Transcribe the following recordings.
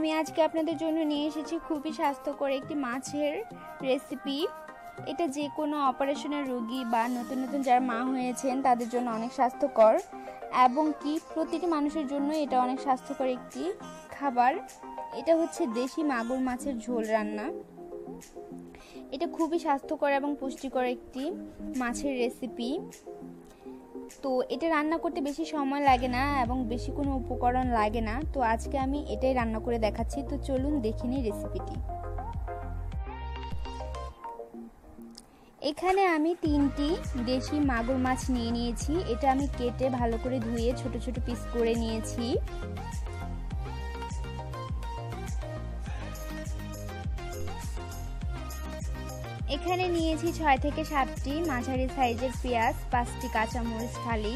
আমি আজকে আপনাদের জন্য নিয়ে এসেছি খুবই স্বাস্থ্যকর একটি মাছের রেসিপি। এটা যে কোনো অপারেশনের রোগী বা নতুন নতুন যারা মা হয়েছেন তাদের জন্য অনেক স্বাস্থ্যকর, এবং কি প্রতিটি মানুষের জন্য এটা অনেক স্বাস্থ্যকর একটি খাবার। এটা হচ্ছে দেশি মাগুর মাছের ঝোল রান্না। এটা খুবই স্বাস্থ্যকর এবং পুষ্টিকর একটি মাছের রেসিপি। তো এটা রান্না করতে বেশি সময় লাগে না এবং বেশি কোনো উপকরণ লাগে না। তো আজকে আমি এটাই রান্না করে দেখাচ্ছি। তো চলুন দেখে নিই রেসিপিটি। এখানে আমি 3টি দেশি মাগুর মাছ নিয়ে নিয়েছি। এটা আমি কেটে ভালো করে ধুয়ে ছোট ছোট পিস করে নিয়েছি। এখানে নিয়েছি 6 থেকে 7টি মাঝারি সাইজের পেঁয়াজ, 5টি কাঁচামরিচ ফালি।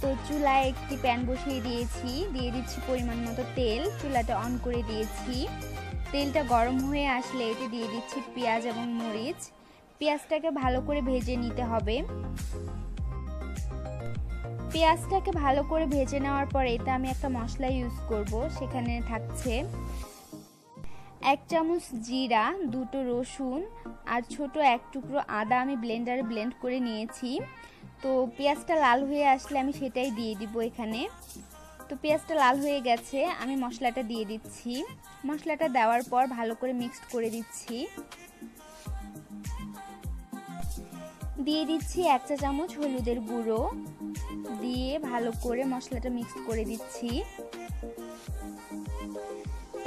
তো চুলায় একটি প্যান বসিয়ে দিয়েছি, দিয়ে দিচ্ছি পরিমাণ মতো তেল। চুলাটা অন করে দিয়েছি। তেলটা গরম হয়ে আসলে এতে দিয়ে দিচ্ছি পেঁয়াজ এবং মরিচ। পেঁয়াজটাকে ভালো করে ভেজে নিতে হবে। পেঁয়াজটাকে ভালো করে ভেজে নেওয়ার পর এতে আমি একটা মশলা ইউজ করব। সেখানে থাকছে 1 চামচ জিরা, 2টো রসুন আর ছোট 1 টুকরো আদা আমি ব্লেন্ডারে ব্লেন্ড করে নিয়েছি। তো পেঁয়াজটা লাল হয়ে আসলে আমি সেটাই দিয়ে দিব এখানে। তো পেঁয়াজটা লাল হয়ে গেছে, আমি মশলাটা দিয়ে দিচ্ছি। মশলাটা দেওয়ার পর ভালো করে মিক্সড করে দিচ্ছি। দিয়ে দিচ্ছি 1 চা চামচ হলুদের গুঁড়ো, দিয়ে ভালো করে মশলাটা মিক্সড করে দিচ্ছি।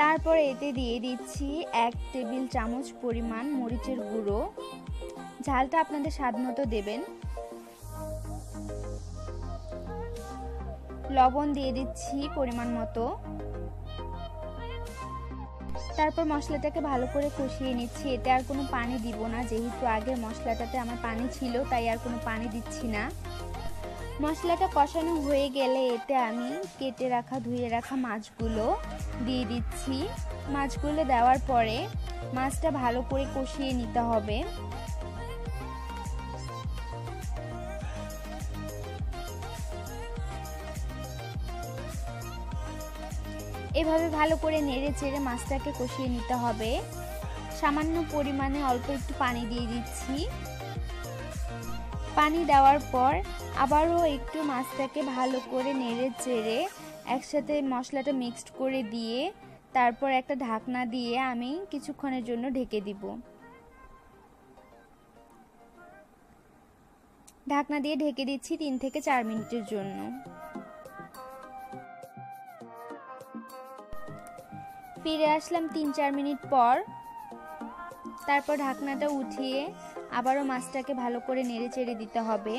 তারপর এতে দিয়ে দিচ্ছি 1 টেবিল চামচ পরিমাণ মরিচের গুঁড়ো। ঝালটা আপনাদের স্বাদ মতো দেবেন। লবণ দিয়ে দিচ্ছি পরিমাণ মতো। তারপর মশলাটাকে ভালো করে কষিয়ে নিচ্ছি। এতে আর কোনো পানি দিব না, যেহেতু আগের মশলাটাতে আমার পানি ছিল, তাই আর কোনো পানি দিচ্ছি না। মশলাটা কষানো হয়ে গেলে এতে আমি কেটে রাখা ধুয়ে রাখা মাছগুলো দিয়ে দিচ্ছি। মাছগুলো দেওয়ার পরে মাছটা ভালো করে কষিয়ে নিতে হবে। এভাবে ভালো করে নেড়ে চেড়ে মাছটাকে কষিয়ে নিতে হবে। সামান্য পরিমাণে অল্প একটু পানি দিয়ে দিচ্ছি। পানি দেওয়ার পর আবারও একটু মাছটাকে ভালো করে নেড়ে চেড়ে একসাথে মশলাটা মিক্সড করে দিয়ে তারপর একটা ঢাকনা দিয়ে আমি কিছুক্ষণের জন্য ঢেকে দিব। ঢাকনা দিয়ে ঢেকে দিচ্ছি 3 থেকে 4 মিনিটের জন্য। ফিরে আসলাম 3-4 মিনিট পর। তারপর ঢাকনাটা উঠিয়ে আবারও মাছটাকে ভালো করে নেড়ে চেড়ে দিতে হবে।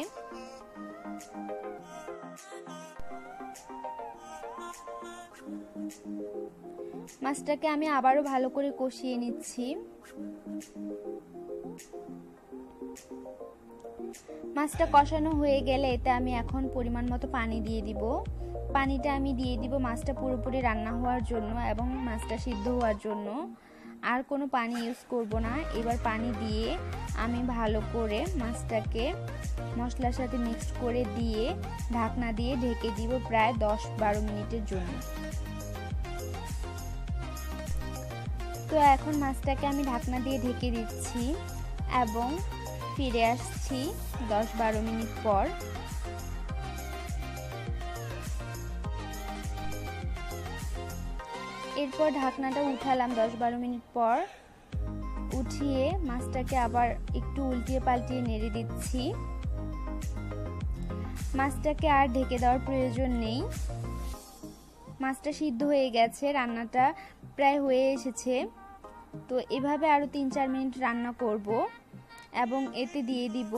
মাছটাকে আমি আবারও ভালো করে কষিয়ে নিচ্ছি। মাছটা কষানো হয়ে গেলে এতে আমি এখন পরিমাণ মতো পানি দিয়ে দিব। পানিটা আমি দিয়ে দিব মাছটা পুরোপুরি রান্না হওয়ার জন্য এবং মাছটা সিদ্ধ হওয়ার জন্য। আর কোনো পানি ইউজ করব না। এবার পানি দিয়ে আমি ভালো করে মাছটাকে মশলার সাথে মিক্সড করে দিয়ে ঢাকনা দিয়ে ঢেকে দিব প্রায় 10-12 মিনিটের জন্য। তো এখন মাছটাকে আমি ঢাকনা দিয়ে ঢেকে দিচ্ছি এবং ফিরে আসছি 10-12 মিনিট পর। এরপর ঢাকনাটা উঠালাম 10-12 মিনিট পর। উঠিয়ে মাছটাকে আবার একটু উল্টিয়ে পাল্টিয়ে নেড়ে দিচ্ছি। মাছটাকে আর ঢেকে দেওয়ার প্রয়োজন নেই। মাছটা সিদ্ধ হয়ে গেছে, রান্নাটা প্রায় হয়ে এসেছে। তো এভাবে আরও 3-4 মিনিট রান্না করব এবং এতে দিয়ে দিব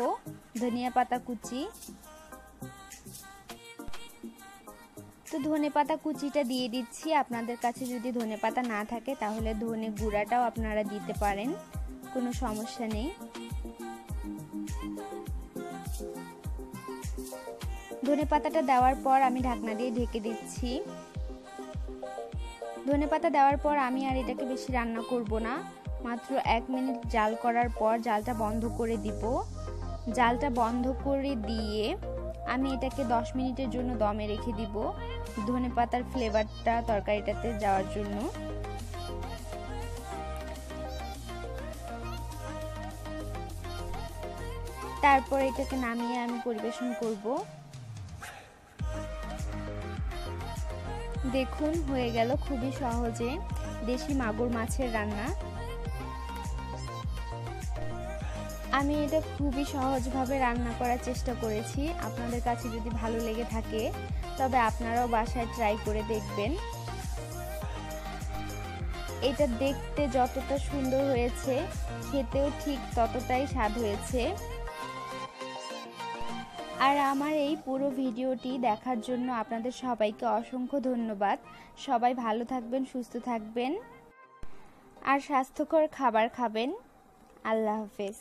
ধনিয়া পাতা কুচি। তো ধনেপাতা কুচিটা দিয়ে দিচ্ছি। আপনাদের কাছে যদি ধনেপাতা না থাকে তাহলে ধনে গুঁড়াটাও আপনারা দিতে পারেন, কোনো সমস্যা নেই। ধনেপাতাটা দেওয়ার পর আমি ঢাকনা দিয়ে ঢেকে দিচ্ছি। ধনেপাতা দেওয়ার পর আমি আর এটাকে বেশি রান্না করব না। মাত্র 1 মিনিট জাল করার পর জালটা বন্ধ করে দিব। জালটা বন্ধ করে দিয়ে আমি এটাকে 10 মিনিটের জন্য দমে রেখে দিব, ধনেপাতার ফ্লেভারটা তরকারিটাতে যাওয়ার জন্য। তারপর এটাকে নামিয়ে আমি পরিবেশন করব। দেখুন হয়ে গেল খুবই সহজে দেশি মাগুর মাছের রান্না। আমি এটা খুবই সহজভাবে রান্না করার চেষ্টা করেছি। আপনাদের কাছে যদি ভালো লেগে থাকে তবে আপনারাও বাসায় ট্রাই করে দেখবেন। এটা দেখতে যতটা সুন্দর হয়েছে খেতেও ঠিক ততটাই স্বাদ হয়েছে। আর আমার এই পুরো ভিডিওটি দেখার জন্য আপনাদের সবাইকে অসংখ্য ধন্যবাদ। সবাই ভালো থাকবেন, সুস্থ থাকবেন আর স্বাস্থ্যকর খাবার খাবেন। আল্লাহ হাফেজ।